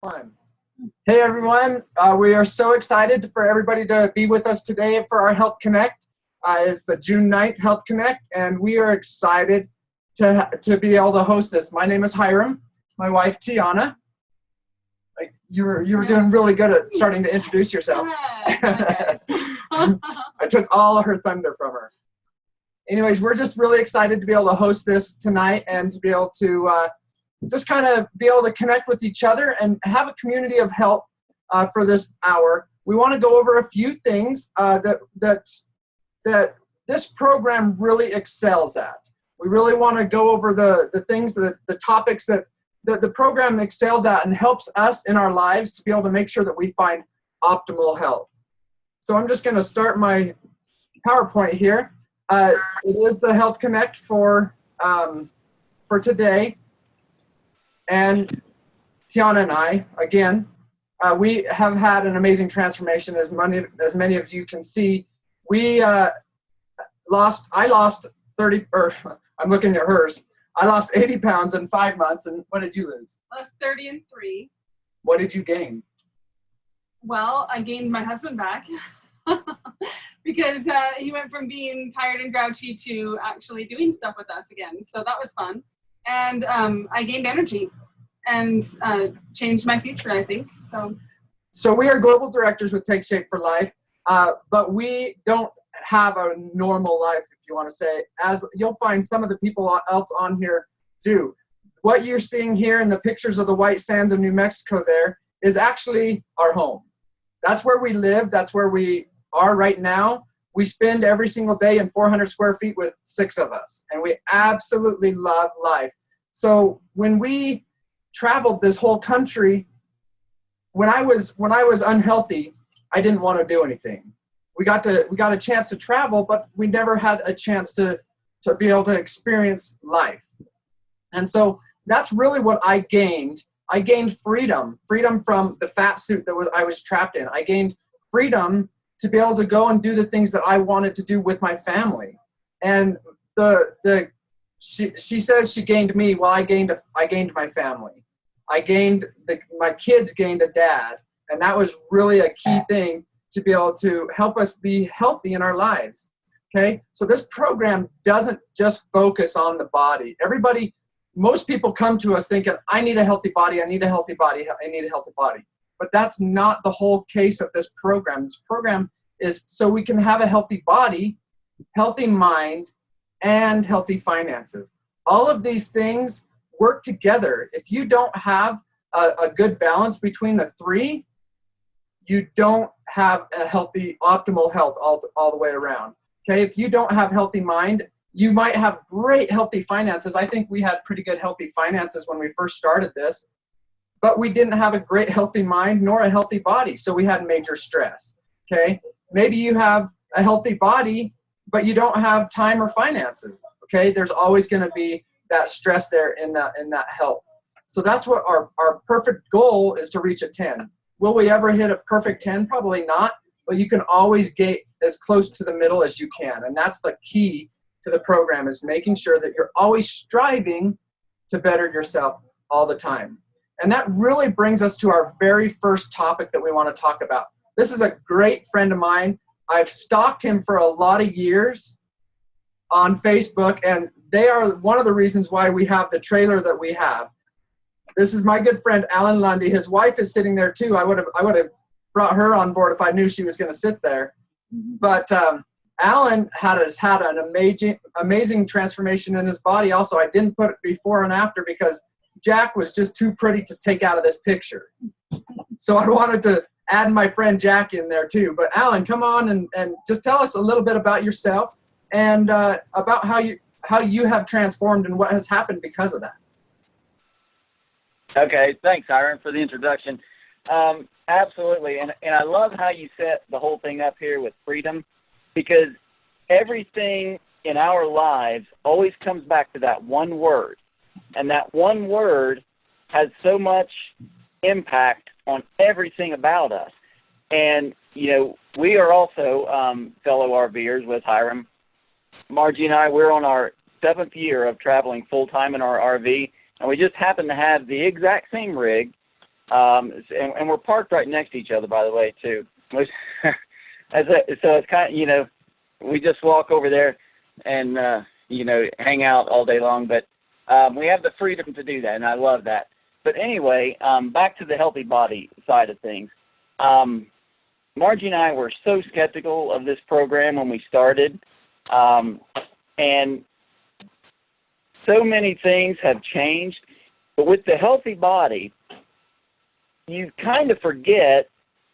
One. Hey everyone, we are so excited for everybody to be with us today for our Health Connect. It's the June 9th Health Connect, and we are excited to be able to host this. My name is Hiram. My wife Tiana. You were doing really good at starting to introduce yourself. I took all of her thunder from her. Anyways, we're just really excited to be able to host this tonight and to be able to just kind of be able to connect with each other and have a community of health for this hour. We want to go over a few things that this program really excels at. We really want to go over the things, the topics that the program excels at and helps us in our lives to be able to make sure that we find optimal health. So I'm just going to start my PowerPoint here. It is the Health Connect for today. And Tiana and I, again, we have had an amazing transformation. As many of you can see, I lost 30, or I'm looking at hers. I lost 80 pounds in 5 months. And what did you lose? I lost 30 in 3. What did you gain? Well, I gained my husband back because he went from being tired and grouchy to actually doing stuff with us again. So that was fun. And I gained energy and changed my future, I think. So we are global directors with Take Shape for Life, but we don't have a normal life, if you want to say, as you'll find some of the people else on here do. What you're seeing here in the pictures of the white sands of New Mexico there is actually our home. That's where we live. That's where we are right now. We spend every single day in 400 square feet with 6 of us, and we absolutely love life. So when we traveled this whole country, when I was unhealthy, I didn't want to do anything. We got a chance to travel, but we never had a chance to be able to experience life. And so that's really what I gained. I gained freedom from the fat suit that I was trapped in. I gained freedom to be able to go and do the things that I wanted to do with my family. And she says she gained me. Well, I gained my family. My kids gained a dad, and that was really a key thing to be able to help us be healthy in our lives. Okay, so this program doesn't just focus on the body. Most people come to us thinking, I need a healthy body, I need a healthy body, I need a healthy body. But that's not the whole case of this program. This program is so we can have a healthy body, healthy mind, and healthy finances. All of these things work together. If you don't have a good balance between the three, you don't have a healthy, optimal health all the way around. Okay, if you don't have healthy mind, you might have great healthy finances. I think we had pretty good healthy finances when we first started this, but we didn't have a great healthy mind nor a healthy body, so we had major stress. Okay, maybe you have a healthy body, but you don't have time or finances. Okay, there's always going to be that stress there in that health. So that's what our perfect goal is, to reach a 10. Will we ever hit a perfect 10? Probably not, but you can always get as close to the middle as you can. And that's the key to the program, is making sure that you're always striving to better yourself all the time. And that really brings us to our very first topic that we want to talk about. This is a great friend of mine. I've stalked him for a lot of years on Facebook, and they are one of the reasons why we have the trailer that we have. This is my good friend, Alan Lundy. His wife is sitting there too. I would have brought her on board if I knew she was going to sit there. But Alan has had an amazing transformation in his body. Also, I didn't put it before and after because Jack was just too pretty to take out of this picture. So I wanted to add my friend Jack in there too. But Alan, come on and just tell us a little bit about yourself and about how you have transformed and what has happened because of that. Okay, thanks, Hiram, for the introduction. Absolutely, and I love how you set the whole thing up here with freedom, because everything in our lives always comes back to that one word, and that one word has so much impact on everything about us. And, you know, we are also fellow RVers with Hiram. Margie and I, we're on our 7th year of traveling full-time in our RV, and we just happen to have the exact same rig And we're parked right next to each other, by the way, too. So it's kind of, you know, we just walk over there and, you know, hang out all day long. But we have the freedom to do that, and I love that. But anyway, back to the healthy body side of things. Margie and I were so skeptical of this program when we started, and so many things have changed. But with the healthy body, you kind of forget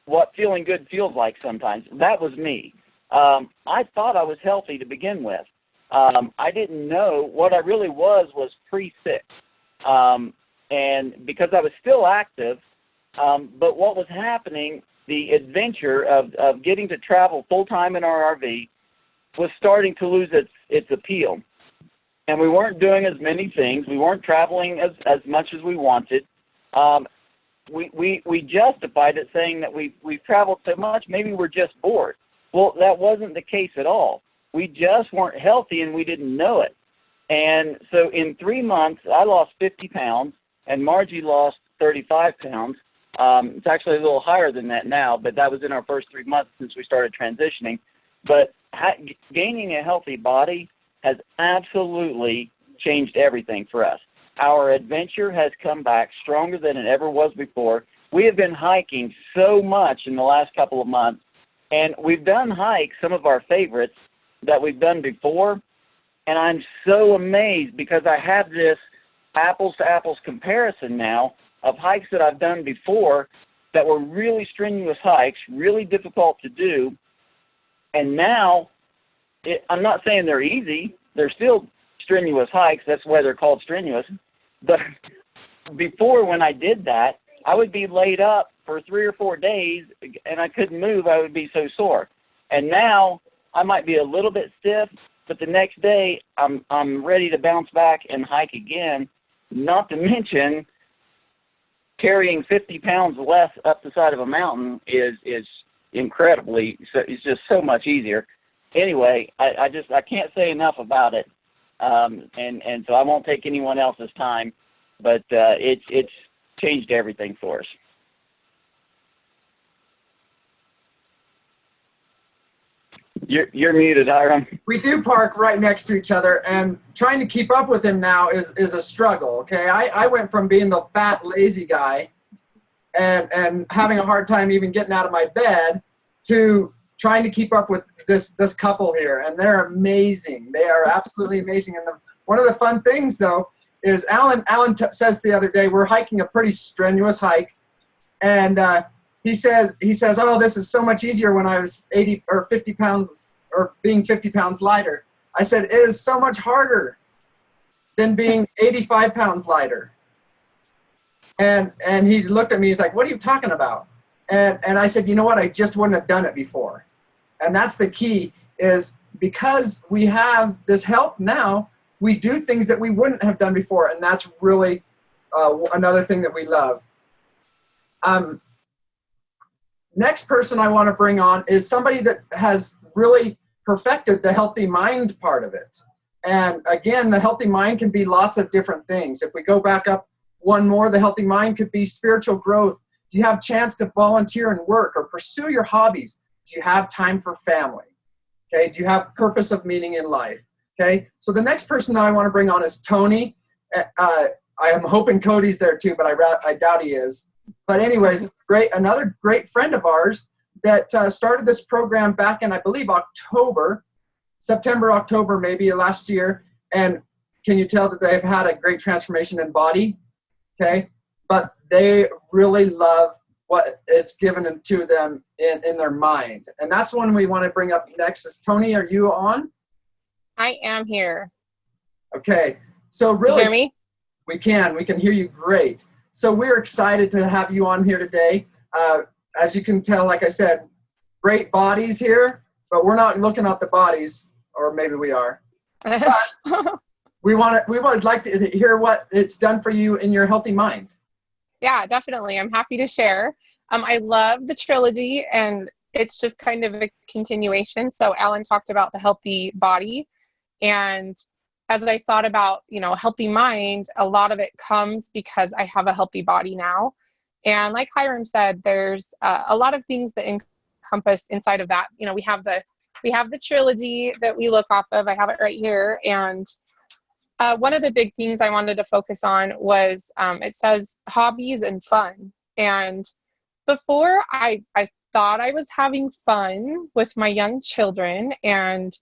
what feeling good feels like sometimes. That was me. I thought I was healthy to begin with. I didn't know what I really was pre-sick. And because I was still active, but what was happening, the adventure of getting to travel full-time in our RV was starting to lose its appeal. And we weren't doing as many things. We weren't traveling as much as we wanted. We justified it saying that we've traveled so much, maybe we're just bored. Well, that wasn't the case at all. We just weren't healthy, and we didn't know it. And so in 3 months, I lost 50 pounds, and Margie lost 35 pounds. It's actually a little higher than that now, but that was in our first 3 months since we started transitioning. But gaining a healthy body has absolutely changed everything for us. Our adventure has come back stronger than it ever was before. We have been hiking so much in the last couple of months, and we've done hikes, some of our favorites that we've done before, and I'm so amazed because I have this apples-to-apples comparison now of hikes that I've done before that were really strenuous hikes, really difficult to do, and now I'm not saying they're easy. They're still strenuous hikes. That's why they're called strenuous. But before, when I did that, I would be laid up for 3 or 4 days, and I couldn't move. I would be so sore. And now I might be a little bit stiff, but the next day I'm ready to bounce back and hike again, not to mention carrying 50 pounds less up the side of a mountain is incredibly, it's just so much easier. Anyway, I can't say enough about it, and so I won't take anyone else's time, but it's changed everything for us. You're muted, Hiram. We do park right next to each other, and trying to keep up with him now is a struggle. Okay, I went from being the fat, lazy guy, and having a hard time even getting out of my bed, to trying to keep up with this couple here, and they're amazing. They are absolutely amazing. And one of the fun things, though, is Alan says the other day, we're hiking a pretty strenuous hike, and he says, oh, this is so much easier when I was 80 or 50 pounds, or being 50 pounds lighter. I said, it is so much harder than being 85 pounds lighter. And he looked at me, he's like, what are you talking about? And I said, you know what, I just wouldn't have done it before. And that's the key, is because we have this help now, we do things that we wouldn't have done before, and that's really another thing that we love. Next person I want to bring on is somebody that has really perfected the healthy mind part of it. And again, the healthy mind can be lots of different things. If we go back up one more, the healthy mind could be spiritual growth. Do you have a chance to volunteer and work or pursue your hobbies? Do you have time for family? Okay, do you have purpose of meaning in life? Okay, so the next person that I want to bring on is Tony. I am hoping Cody's there too, but I doubt he is. But anyways, another great friend of ours that started this program back in, I believe, September, October maybe last year. And can you tell that they've had a great transformation in body? Okay, but they really love what it's given to them in their mind. And that's one we want to bring up next is Tony, are you on? I am here. Okay, so really, Can you hear me? We can hear you great. So we're excited to have you on here today. As you can tell, like I said, great bodies here, but we're not looking at the bodies, or maybe we are. We would like to hear what it's done for you in your healthy mind. Yeah, definitely. I'm happy to share. I love the trilogy, and it's just kind of a continuation. So Alan talked about the healthy body, and as I thought about, healthy mind, a lot of it comes because I have a healthy body now. And like Hiram said, there's a lot of things that encompass inside of that. You know, we have the trilogy that we look off of. I have it right here. And one of the big things I wanted to focus on was it says hobbies and fun. And before I thought I was having fun with my young children, and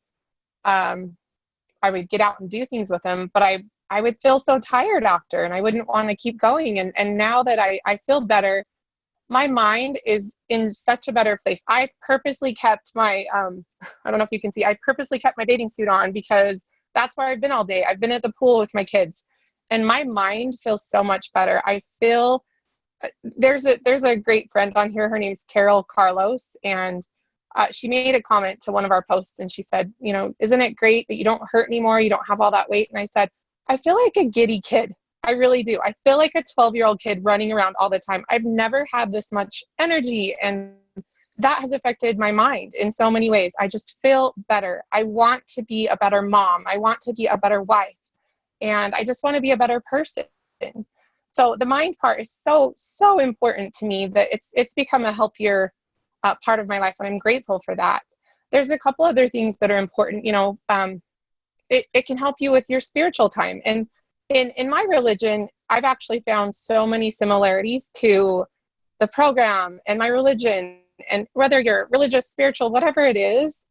I would get out and do things with them, but I would feel so tired after, and I wouldn't want to keep going. And now that I feel better, my mind is in such a better place. I purposely kept my, I don't know if you can see, I purposely kept my bathing suit on because that's where I've been all day. I've been at the pool with my kids, and my mind feels so much better. I feel there's a great friend on here. Her name's Carol Carlos, and she made a comment to one of our posts, and she said, you know, isn't it great that you don't hurt anymore? You don't have all that weight. And I said, I feel like a giddy kid. I really do. I feel like a 12-year-old kid running around all the time. I've never had this much energy, and that has affected my mind in so many ways. I just feel better. I want to be a better mom. I want to be a better wife. And I just want to be a better person. So the mind part is so, so important to me that it's become a healthier part of my life. And I'm grateful for that. There's a couple other things that are important. You know, it can help you with your spiritual time. And in my religion, I've actually found so many similarities to the program and my religion. And whether you're religious, spiritual, whatever it is,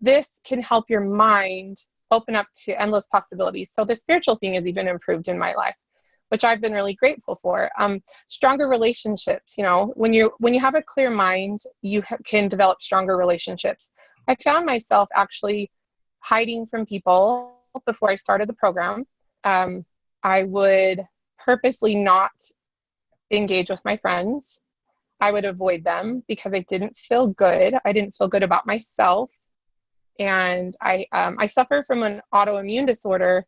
this can help your mind open up to endless possibilities. So the spiritual thing has even improved in my life, which I've been really grateful for. Stronger relationships, you know, when you have a clear mind, you can develop stronger relationships. I found myself actually hiding from people before I started the program. I would purposely not engage with my friends. I would avoid them because I didn't feel good. I didn't feel good about myself. And I suffer from an autoimmune disorder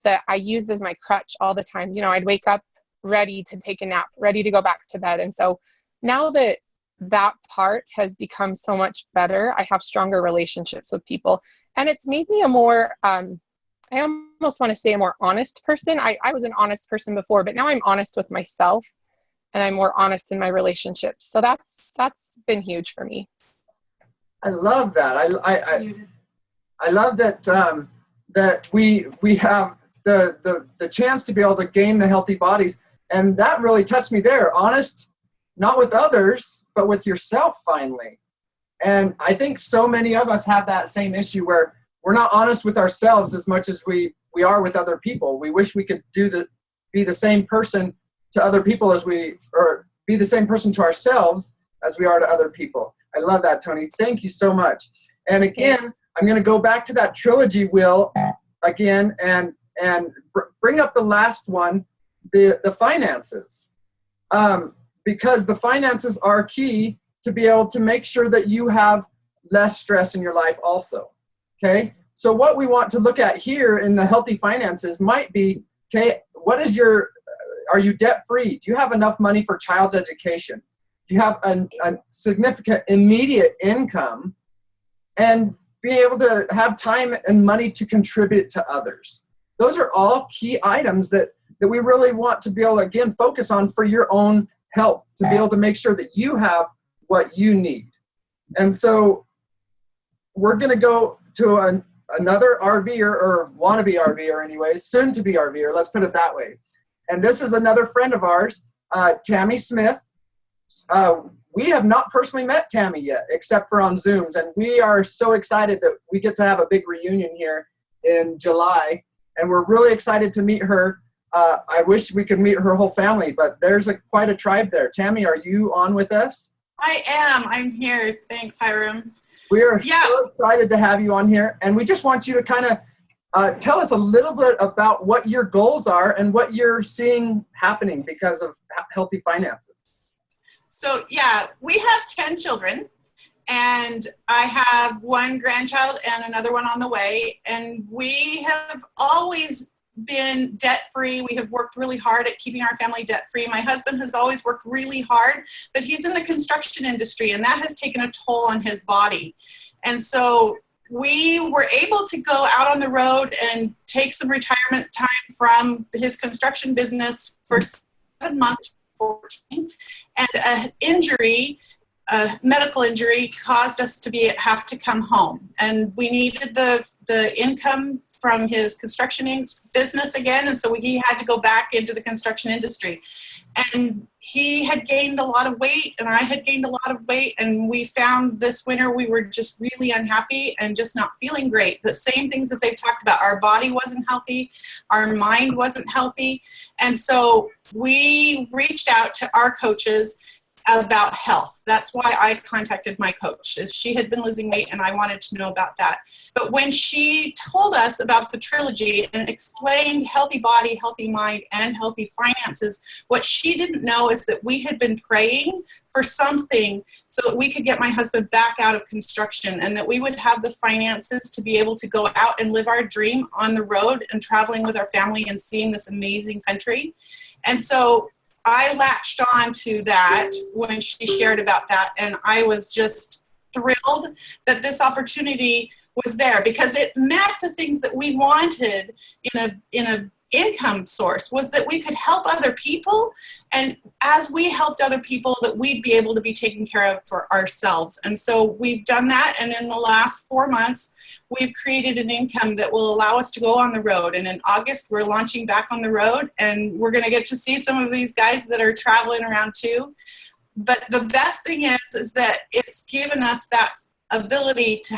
that I used as my crutch all the time. You know, I'd wake up ready to take a nap, ready to go back to bed. And so now that part has become so much better, I have stronger relationships with people. And it's made me a more, I almost want to say a more honest person. I was an honest person before, but now I'm honest with myself, and I'm more honest in my relationships. So that's been huge for me. I love that. I love that that we have the chance to be able to gain the healthy bodies, and that really touched me there. Honest, not with others, but with yourself finally. And I think so many of us have that same issue where we're not honest with ourselves as much as we are with other people. We wish we could be the same person to other people or be the same person to ourselves as we are to other people. I love that, Tony. Thank you so much. And again, I'm going to go back to that trilogy wheel again and bring up the last one, the finances. Because the finances are key to be able to make sure that you have less stress in your life also. Okay? So what we want to look at here in the healthy finances might be, okay, are you debt-free? Do you have enough money for child's education? Do you have a significant immediate income? And being able to have time and money to contribute to others. Those are all key items that we really want to be able to, again, focus on for your own health, to be able to make sure that you have what you need. And so we're going to go to another RVer, or wannabe RVer anyways, soon to be RVer, let's put it that way. And this is another friend of ours, Tammy Smith. We have not personally met Tammy yet, except for on Zooms. And we are so excited that we get to have a big reunion here in July. And we're really excited to meet her. I wish we could meet her whole family, but there's quite a tribe there. Tammy, are you on with us? I am. I'm here. Thanks, Hiram. We are so excited to have you on here. And we just want you to kind of tell us a little bit about what your goals are and what you're seeing happening because of healthy finances. So, we have 10 children, and I have one grandchild and another one on the way. And we have always been debt-free. We have worked really hard at keeping our family debt-free. My husband has always worked really hard, but he's in the construction industry, and that has taken a toll on his body. And so we were able to go out on the road and take some retirement time from his construction business for 7 months 2014, and an injury, a medical injury, caused us to have to come home, and we needed the income from his construction business again, and so he had to go back into the construction industry. And he had gained a lot of weight, and I had gained a lot of weight, and we found this winter we were just really unhappy and just not feeling great. The same things that they've talked about. Our body wasn't healthy, our mind wasn't healthy, and so we reached out to our coaches about health. That's why I contacted my coach, is she had been losing weight and I wanted to know about that. But when she told us about the trilogy and explained healthy body, healthy mind, and healthy finances, what she didn't know is that we had been praying for something so that we could get my husband back out of construction, and that we would have the finances to be able to go out and live our dream on the road and traveling with our family and seeing this amazing country. And so I latched on to that when she shared about that, and I was just thrilled that this opportunity was there, because it met the things that we wanted in a income source, was that we could help other people, and as we helped other people, that we'd be able to be taken care of for ourselves. And so we've done that, and in the last 4 months we've created an income that will allow us to go on the road. And in August we're launching back on the road, and we're going to get to see some of these guys that are traveling around too. But the best thing is that it's given us that ability to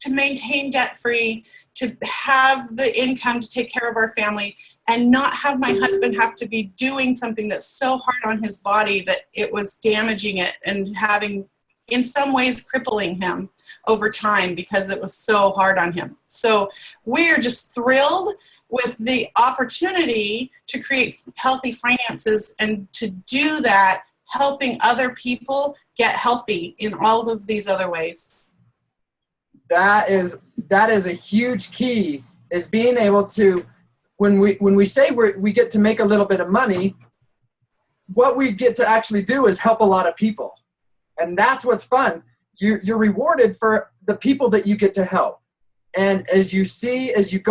maintain debt-free, to have the income to take care of our family, and not have my husband have to be doing something that's so hard on his body that it was damaging it and having, in some ways, crippling him over time because it was so hard on him. So we're just thrilled with the opportunity to create healthy finances, and to do that, helping other people get healthy in all of these other ways. That is a huge key, is being able to, when we say we get to make a little bit of money, what we get to actually do is help a lot of people. And that's what's fun. You're rewarded for the people that you get to help. And as you see, as you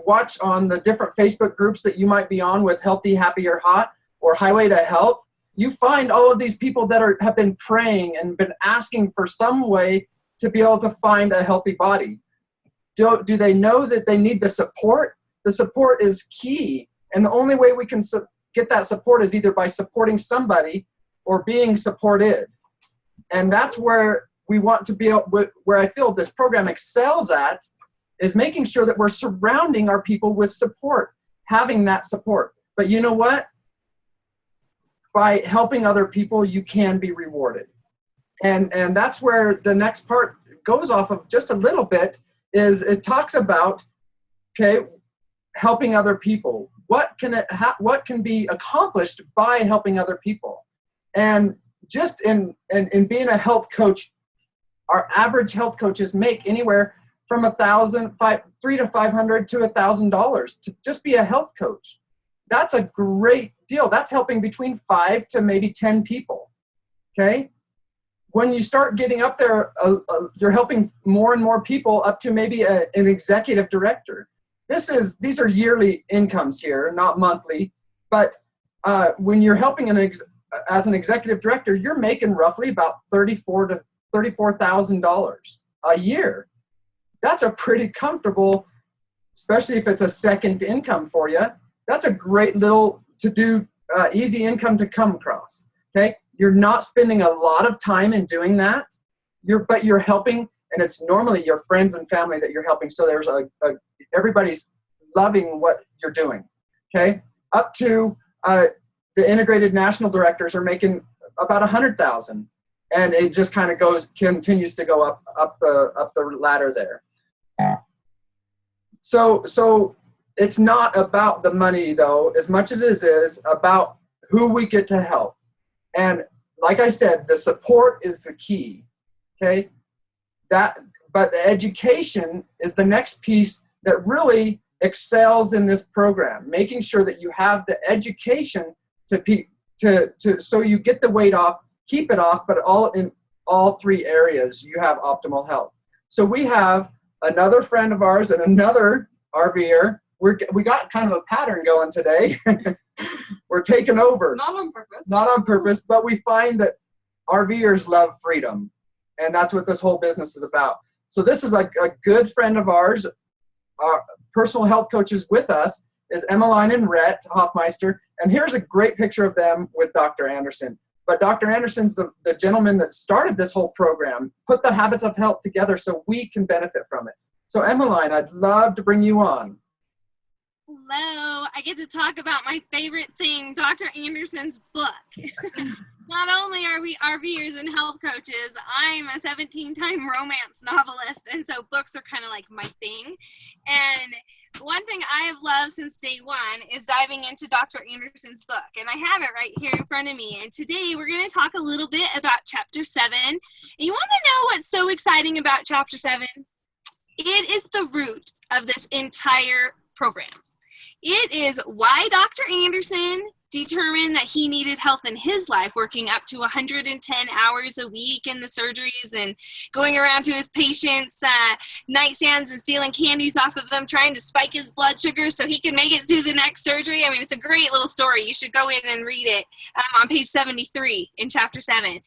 watch on the different Facebook groups that you might be on with Healthy, Happy, or Hot, or Highway to Health, you find all of these people that have been praying and been asking for some way to be able to find a healthy body. Do they know that they need the support? The support is key. And the only way we can get that support is either by supporting somebody or being supported. And that's where we want to be, where I feel this program excels at, is making sure that we're surrounding our people with support, having that support. But you know what? By helping other people, you can be rewarded. And that's where the next part goes off of just a little bit, is it talks about, okay, helping other people. What can be accomplished by helping other people? And just in being a health coach, our average health coaches make anywhere from $300 to $500 to $1,000 to just be a health coach. That's a great deal. That's helping between 5 to maybe 10 people. Okay. When you start getting up there, you're helping more and more people, up to maybe an executive director. These are yearly incomes here, not monthly. But when you're helping as an executive director, you're making roughly about $34,000 a year. That's a pretty comfortable, especially if it's a second income for you. That's a great little to do, easy income to come across. Okay. You're not spending a lot of time in doing that. But you're helping, and it's normally your friends and family that you're helping. So there's everybody's loving what you're doing. Okay, up to the integrated national directors are making about $100,000, and it just kind of continues to go up the ladder there. So it's not about the money though, as much as it is about who we get to help. And like I said, the support is the key, okay? But the education is the next piece that really excels in this program, making sure that you have the education so you get the weight off, keep it off, but in all 3 areas you have optimal health. So we have another friend of ours and another RVer. We got kind of a pattern going today. We're taken over. Not on purpose. Not on purpose, but we find that RVers love freedom. And that's what this whole business is about. So this is a good friend of ours, our personal health coaches with us, is Emmeline and Rhett Hoffmeister. And here's a great picture of them with Dr. Anderson. But Dr. Anderson's the gentleman that started this whole program, put the Habits of Health together so we can benefit from it. So Emmeline, I'd love to bring you on. Hello, I get to talk about my favorite thing, Dr. Anderson's book. Not only are we RVers and health coaches, I'm a 17-time romance novelist, and so books are kind of like my thing. And one thing I have loved since day one is diving into Dr. Anderson's book, and I have it right here in front of me. And today we're going to talk a little bit about Chapter 7. And you want to know what's so exciting about Chapter 7? It is the root of this entire program. It is why Dr. Anderson determined that he needed health in his life, working up to 110 hours a week in the surgeries and going around to his patients' nightstands and stealing candies off of them, trying to spike his blood sugar so he can make it to the next surgery. I mean, it's a great little story. You should go in and read it on page 73 in Chapter 7.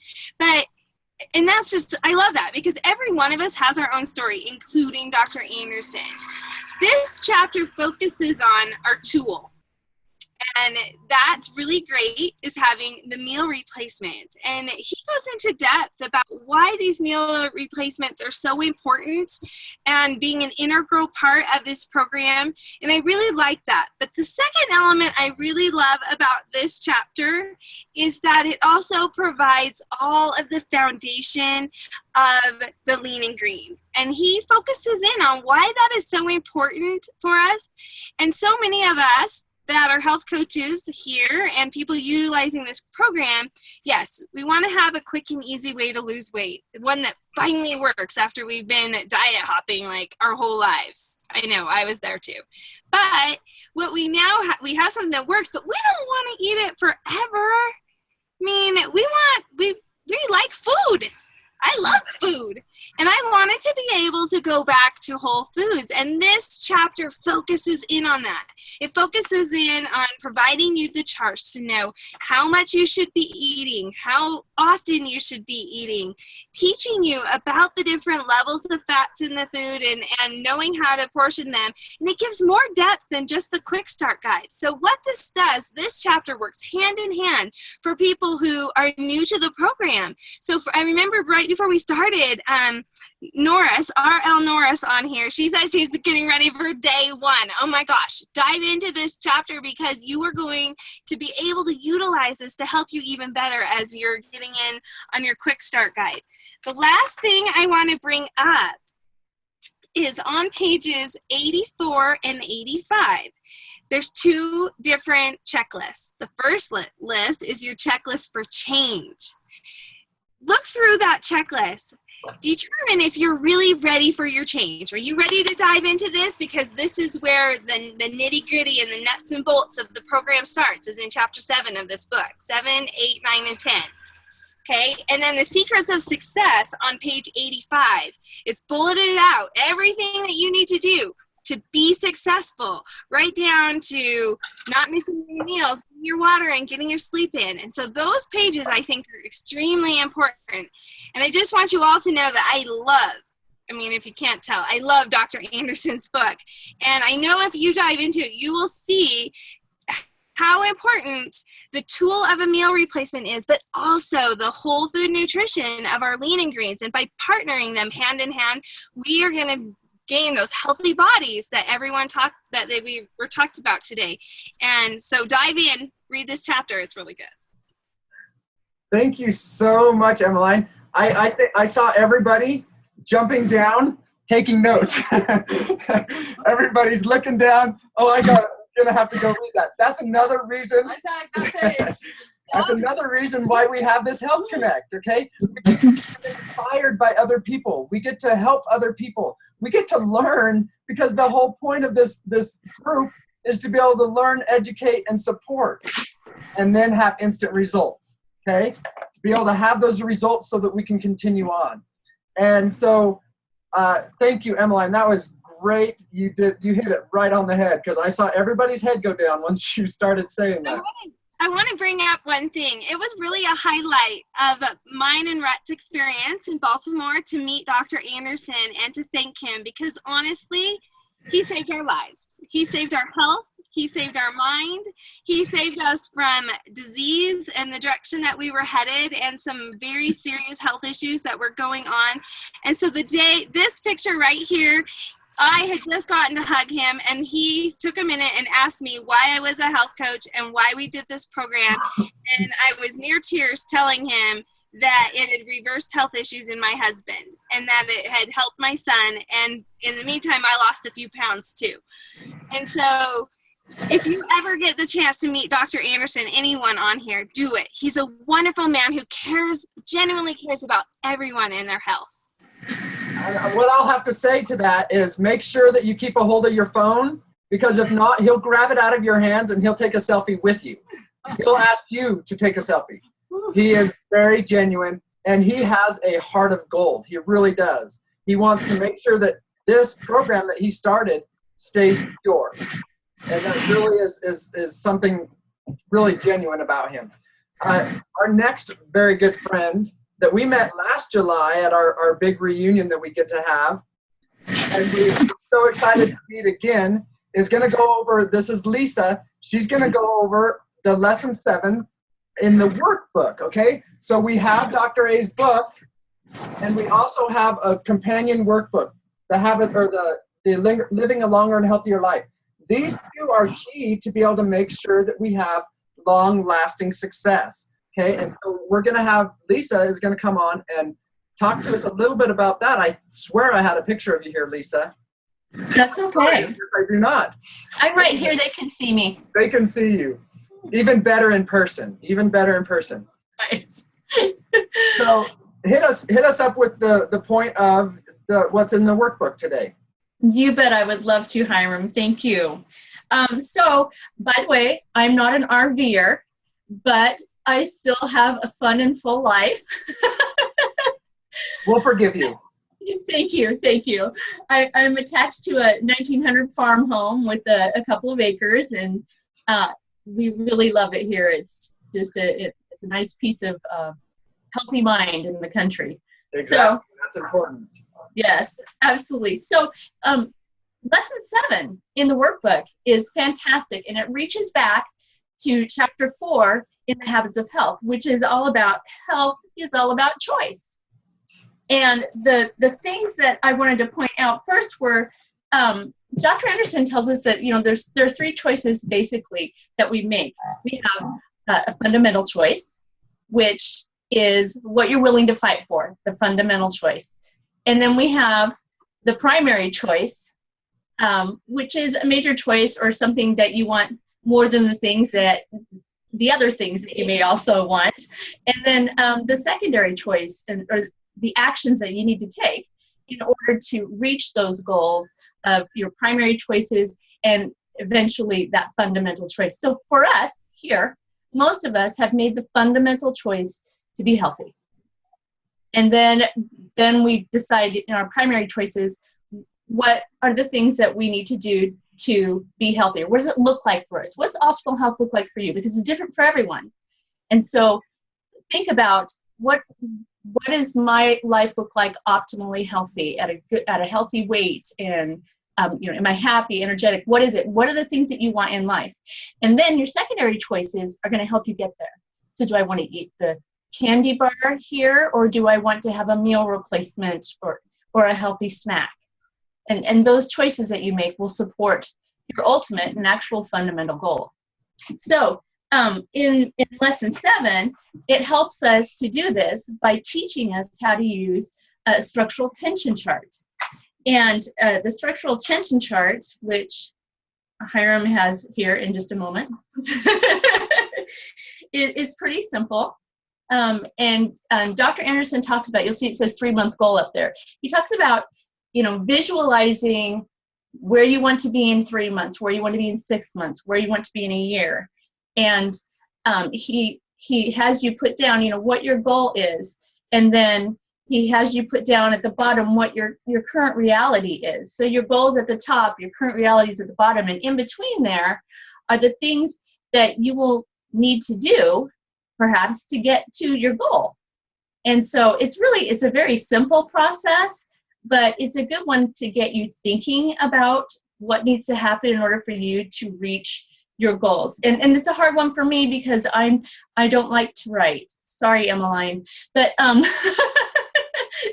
And that's just, I love that because every one of us has our own story, including Dr. Anderson. This chapter focuses on our tool. And that's really great, is having the meal replacements. And he goes into depth about why these meal replacements are so important and being an integral part of this program. And I really like that. But the second element I really love about this chapter is that it also provides all of the foundation of the Lean and Green. And he focuses in on why that is so important for us. And so many of us that are health coaches here and people utilizing this program, yes, we want to have a quick and easy way to lose weight, one that finally works after we've been diet hopping like our whole lives. I know, I was there too. But what we now have, we have something that works, but we don't want to eat it forever. I mean, we like food. I love food, and I wanted to be able to go back to whole foods, and this chapter focuses in on that. It focuses in on providing you the charts to know how much you should be eating, how often you should be eating, teaching you about the different levels of fats in the food and knowing how to portion them, and it gives more depth than just the quick start guide. So what this does, this chapter works hand in hand for people who are new to the program. So I remember right before we started, Norris, R.L. Norris on here, she said she's getting ready for day one. Oh my gosh, dive into this chapter because you are going to be able to utilize this to help you even better as you're getting in on your quick start guide. The last thing I want to bring up is on pages 84 and 85. There's two different checklists. The first list is your checklist for change. Look through that checklist. Determine if you're really ready for your change. Are you ready to dive into this? Because this is where the nitty-gritty and the nuts and bolts of the program starts, is in Chapter 7 of this book, 7, 8, 9, and 10. Okay, and then the secrets of success on page 85 is bulleted out, everything that you need to do to be successful, right down to not missing your meals, getting your water in, getting your sleep in. And so those pages, I think, are extremely important. And I just want you all to know that I mean, if you can't tell, I love Dr. Anderson's book. And I know if you dive into it, you will see how important the tool of a meal replacement is, but also the whole food nutrition of our lean and greens. And by partnering them hand in hand, we are going to gain those healthy bodies that we were talked about today. And so dive in, read this chapter. It's really good. Thank you so much, Emmeline. I saw everybody jumping down, taking notes. Everybody's looking down. Oh, I'm gonna have to go read that. That's another reason. That's another reason why we have this Health Connect, okay? We get inspired by other people. We get to help other people. We get to learn, because the whole point of this group is to be able to learn, educate, and support, and then have instant results, okay? To be able to have those results so that we can continue on. And so thank you, Emmeline. That was you hit it right on the head, because I saw everybody's head go down once you started saying that. I want to bring up one thing. It was really a highlight of mine and Rhett's experience in Baltimore to meet Dr. Anderson and to thank him, because honestly, he saved our lives. He saved our health. He saved our mind. He saved us from disease and the direction that we were headed and some very serious health issues that were going on. And so this picture right here, I had just gotten to hug him, and he took a minute and asked me why I was a health coach and why we did this program. And I was near tears telling him that it had reversed health issues in my husband and that it had helped my son. And in the meantime, I lost a few pounds too. And so if you ever get the chance to meet Dr. Anderson, anyone on here, do it. He's a wonderful man who genuinely cares about everyone and their health. What I'll have to say to that is make sure that you keep a hold of your phone, because if not, he'll grab it out of your hands and he'll take a selfie with you. He'll ask you to take a selfie. He is very genuine, and he has a heart of gold. He really does. He wants to make sure that this program that he started stays pure. And that really is something really genuine about him. Our next very good friend that we met last July at our big reunion that we get to have, and we're so excited to meet again, is going to go over, this is Lisa, she's going to go over the lesson 7 in the workbook, okay? So we have Dr. A's book, and we also have a companion workbook, the Living a Longer and Healthier Life. These two are key to be able to make sure that we have long-lasting success. Okay, and so we're going to have, Lisa is going to come on and talk to us a little bit about that. I swear I had a picture of you here, Lisa. That's okay. Yes, I do not. I'm right here. They can see me. They can see you. Even better in person. Even better in person. Right. So hit us up with the point of what's in the workbook today. You bet. I would love to, Hiram. Thank you. So, by the way, I'm not an RVer, but I still have a fun and full life. We'll forgive you. Thank you. Thank you. I'm attached to a 1900 farm home with a couple of acres, and we really love it here. It's just it's a nice piece of healthy mind in the country. Exactly. So, that's important. Yes, absolutely. So lesson 7 in the workbook is fantastic, and it reaches back to chapter 4 in the Habits of Health, which is all about health is all about choice. And the things that I wanted to point out first were Dr. Anderson tells us that there are 3 choices basically that we make. We have a fundamental choice, which is what you're willing to fight for, the fundamental choice. And then we have the primary choice, which is a major choice or something that you want more than the other things that you may also want. And then the secondary choice, or the actions that you need to take in order to reach those goals of your primary choices and eventually that fundamental choice. So for us here, most of us have made the fundamental choice to be healthy. And then we decide in our primary choices, what are the things that we need to do to be healthier? What does it look like for us? What's optimal health look like for you? Because it's different for everyone. And so think about what does my life look like optimally healthy at a healthy weight, and am I happy, energetic? What is it? What are the things that you want in life? And then your secondary choices are going to help you get there. So do I want to eat the candy bar here, or do I want to have a meal replacement or a healthy snack? And those choices that you make will support your ultimate and actual fundamental goal. So in lesson 7, it helps us to do this by teaching us how to use a structural tension chart. And the structural tension chart, which Hiram has here in just a moment, is pretty simple. And Dr. Anderson talks about, you'll see it says 3-month goal up there. He talks about, visualizing where you want to be in 3 months, where you want to be in 6 months, where you want to be in a year. And he has you put down, what your goal is. And then he has you put down at the bottom what your current reality is. So your goals at the top, your current reality is at the bottom, and in between there are the things that you will need to do, perhaps, to get to your goal. And so it's a very simple process, but it's a good one to get you thinking about what needs to happen in order for you to reach your goals. And it's a hard one for me because I don't like to write. Sorry, Emmeline. But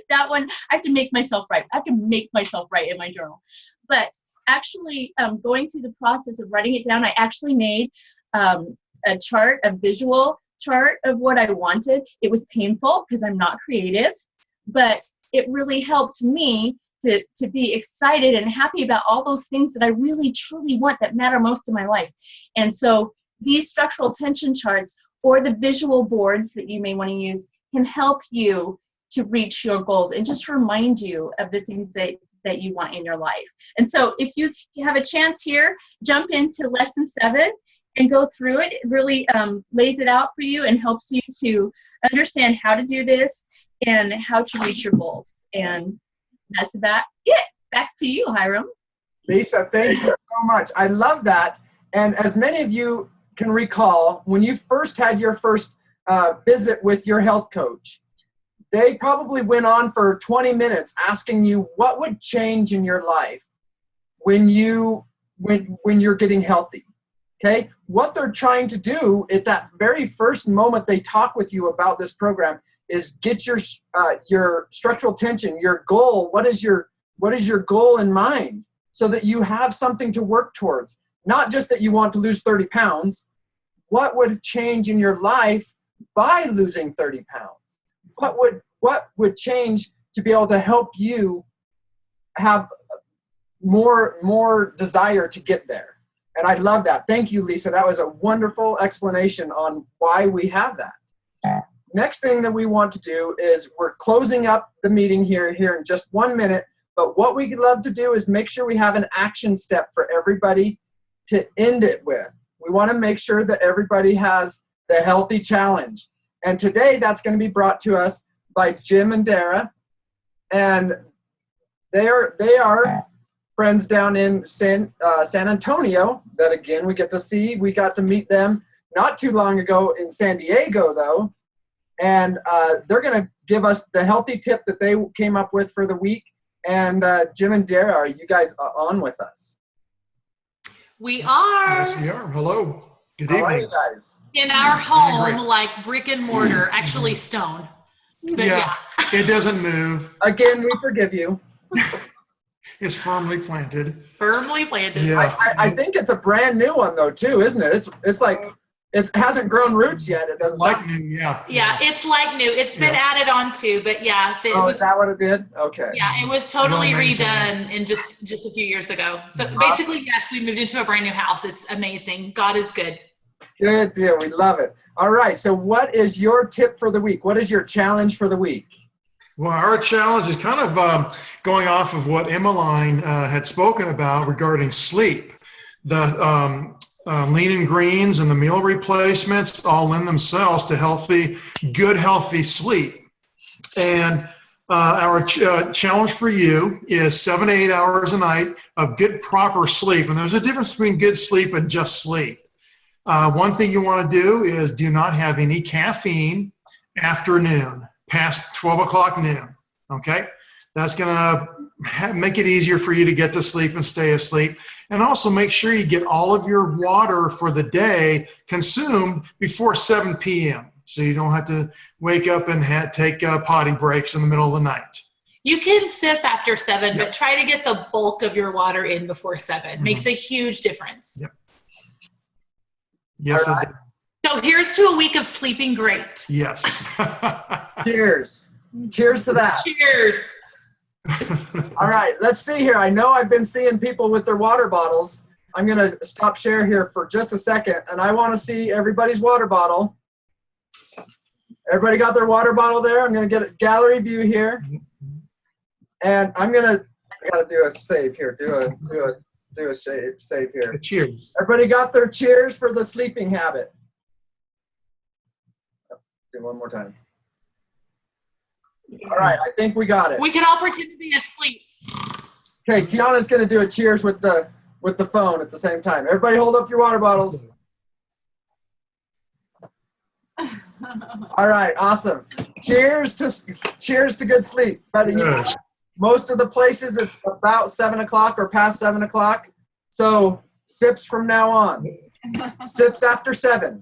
that one, I have to make myself write. I have to make myself write in my journal. But actually, going through the process of writing it down, I actually made a chart, a visual chart of what I wanted. It was painful because I'm not creative, but it really helped me to be excited and happy about all those things that I really truly want that matter most in my life. And so these structural tension charts or the visual boards that you may want to use can help you to reach your goals and just remind you of the things that you want in your life. And so if you have a chance here, jump into lesson 7 and go through it. It really lays it out for you and helps you to understand how to do this and how to reach your goals. And that's about it. Back to you, Hiram. Lisa, thank you so much. I love that. And as many of you can recall, when you first had your first visit with your health coach, they probably went on for 20 minutes asking you what would change in your life when you're getting healthy. Okay? What they're trying to do at that very first moment they talk with you about this program is get your structural tension, your goal. What is your goal in mind, so that you have something to work towards? Not just that you want to lose 30 pounds. What would change in your life by losing 30 pounds? What would change to be able to help you have more desire to get there? And I love that. Thank you, Lisa. That was a wonderful explanation on why we have that. Next thing that we want to do is we're closing up the meeting here in just 1 minute. But what we love to do is make sure we have an action step for everybody to end it with. We want to make sure that everybody has the healthy challenge. And today that's going to be brought to us by Jim and Dara. And they are friends down in San Antonio that, again, we get to see. We got to meet them not too long ago in San Diego, though. And they're going to give us the healthy tip that they came up with for the week. And Jim and Dara, are you guys on with us? We are. Yes, we are. Hello. Good How evening. are you guys? In our home, Great. like brick and mortar, actually stone. But yeah. It doesn't move. Again, we forgive you. It's firmly planted. Firmly planted. Yeah. I think it's a brand new one, though, too, isn't it? It's like it hasn't grown roots yet. It doesn't. Like new, yeah. Yeah, it's like new. It's been added on to, but yeah. Is that what it did? Okay. Yeah, it was totally Well redone in just a few years ago. So basically, yes, we moved into a brand new house. It's amazing. God is good. Good deal. We love it. All right. So what is your tip for the week? What is your challenge for the week? Well, our challenge is kind of going off of what Emmeline had spoken about regarding sleep. The lean and greens and the meal replacements all lend themselves to good, healthy sleep. And our challenge for you is 7 to 8 hours a night of good, proper sleep. And there's a difference between good sleep and just sleep. One thing you want to do is do not have any caffeine after noon, past 12 o'clock noon. Okay? That's going to make it easier for you to get to sleep and stay asleep. And also make sure you get all of your water for the day consumed before 7 p.m. so you don't have to wake up and take potty breaks in the middle of the night. You can sip after 7, but try to get the bulk of your water in before 7. Makes a huge difference. Yep. Yes, Right. it So here's to a week of sleeping great. yes. Cheers. Cheers to that. Cheers. All right. Let's see here. I know I've been seeing people with their water bottles. I'm going to stop share here for just a second, and I want to see everybody's water bottle. Everybody got their water bottle there? I'm going to get a gallery view here. And I got to do a save here. Do a save here. Cheers. Everybody got their cheers for the sleeping habit. Do one more time. All right, I think we got it. We can all pretend to be asleep. Okay, Tiana's going to do a cheers with the phone at the same time. Everybody hold up your water bottles. All right, awesome. Cheers to good sleep. But you know, most of the places it's about 7 o'clock or past 7 o'clock. So sips from now on. Sips after 7.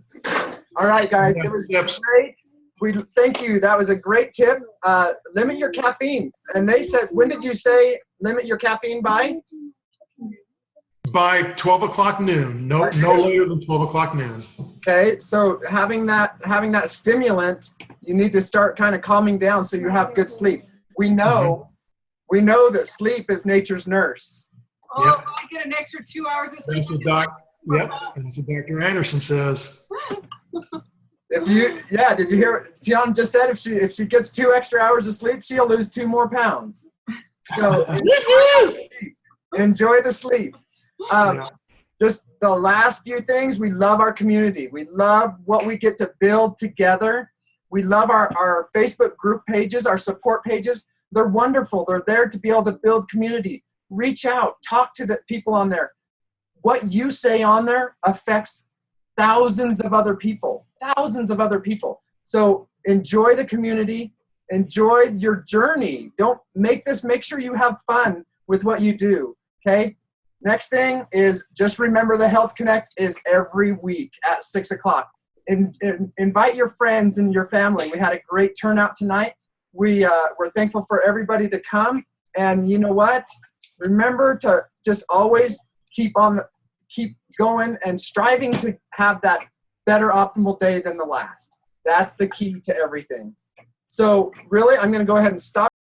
All right, guys, it was great. We thank you. That was a great tip. Limit your caffeine. And they said, when did you say limit your caffeine by? By 12 o'clock noon. No later than 12 o'clock noon. Okay, so having that stimulant, you need to start kind of calming down so you have good sleep. We know that sleep is nature's nurse. Oh, yep. I get an extra 2 hours of sleep. That's what Dr. Anderson says. Did you hear what Tiana just said? If she gets 2 extra hours of sleep, she'll lose 2 more pounds. So enjoy the sleep. Just the last few things, we love our community. We love what we get to build together. We love our Facebook group pages, our support pages. They're wonderful. They're there to be able to build community. Reach out, talk to the people on there. What you say on there affects thousands of other people. So enjoy the community, enjoy your journey. Make sure you have fun with what you do, okay? Next thing is just remember the Health Connect is every week at 6 o'clock. Invite your friends and your family. We had a great turnout tonight. We're thankful for everybody to come. And you know what? Remember to just always keep going and striving to have that better optimal day than the last. That's the key to everything. So really, I'm going to go ahead and stop.